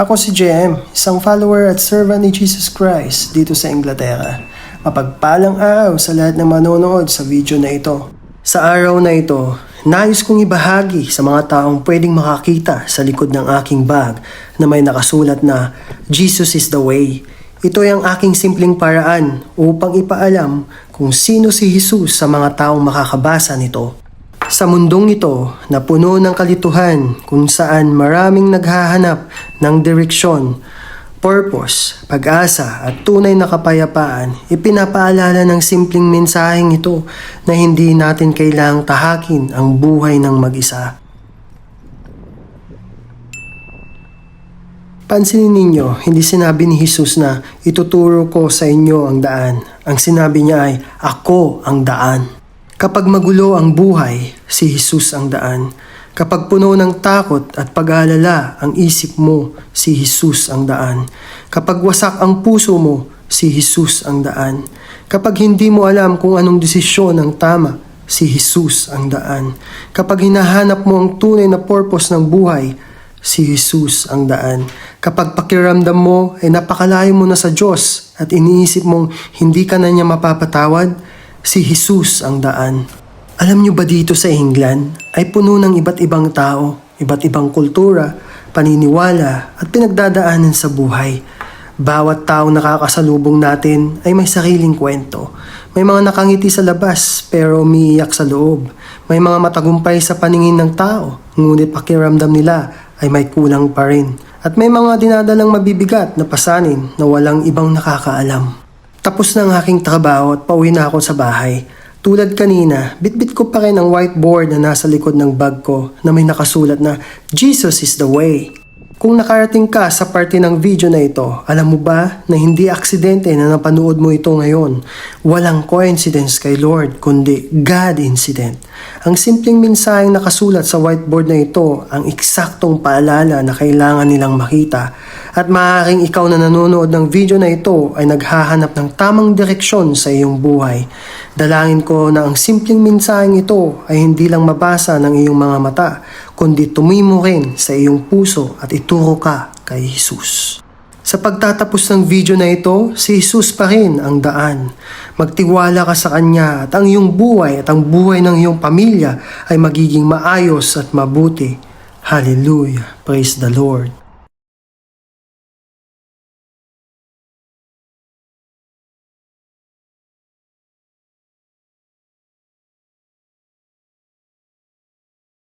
Ako si JM, isang follower at servant ni Jesus Christ dito sa Inglaterra. Mapagpalang araw sa lahat ng manonood sa video na ito. Sa araw na ito, nais kong ibahagi sa mga taong pwedeng makakita sa likod ng aking bag na may nakasulat na Jesus is the way. Ito ay ang aking simpleng paraan upang ipaalam kung sino si Jesus sa mga taong makakabasa nito. Sa mundong ito na puno ng kalituhan kung saan maraming naghahanap ng direksyon, purpose, pag-asa at tunay na kapayapaan, ipinapaalala ng simpleng mensaheng ito na hindi natin kailangang tahakin ang buhay ng mag-isa. Pansinin ninyo, hindi sinabi ni Jesus na ituturo ko sa inyo ang daan. Ang sinabi niya ay, ako ang daan. Kapag magulo ang buhay, si Jesus ang daan. Kapag puno ng takot at pag-aalala ang isip mo, si Jesus ang daan. Kapag wasak ang puso mo, si Jesus ang daan. Kapag hindi mo alam kung anong desisyon ang tama, si Jesus ang daan. Kapag hinahanap mo ang tunay na purpose ng buhay, si Jesus ang daan. Kapag pakiramdam mo ay napakalayo mo na sa Diyos at iniisip mong hindi ka na niya mapapatawad, si Jesus ang daan. Alam niyo ba dito sa England ay puno ng iba't ibang tao, iba't ibang kultura, paniniwala at pinagdadaanan sa buhay. Bawat taong nakakasalubong natin ay may sariling kwento. May mga nakangiti sa labas pero umiiyak sa loob. May mga matagumpay sa paningin ng tao, ngunit pakiramdam nila ay may kulang pa rin. At may mga dinadalang mabibigat na pasanin na walang ibang nakakaalam. Tapos na ang aking trabaho at pauwi na ako sa bahay. Tulad kanina, bitbit ko pa rin ang whiteboard na nasa likod ng bag ko na may nakasulat na Jesus is the way. Kung nakarating ka sa parte ng video na ito, alam mo ba na hindi aksidente na napanood mo ito ngayon? Walang coincidence kay Lord, kundi God incident. Ang simpleng mensaheng nakasulat sa whiteboard na ito ang eksaktong paalala na kailangan nilang makita. At maaaring ikaw na nanonood ng video na ito ay naghahanap ng tamang direksyon sa iyong buhay. Dalangin ko na ang simpleng mensaheng ito ay hindi lang mabasa ng iyong mga mata, kundi tumimo rin sa iyong puso at ituro ka kay Jesus. Sa pagtatapos ng video na ito, si Jesus pa rin ang daan. Magtiwala ka sa Kanya at ang iyong buhay at ang buhay ng iyong pamilya ay magiging maayos at mabuti. Hallelujah! Praise the Lord!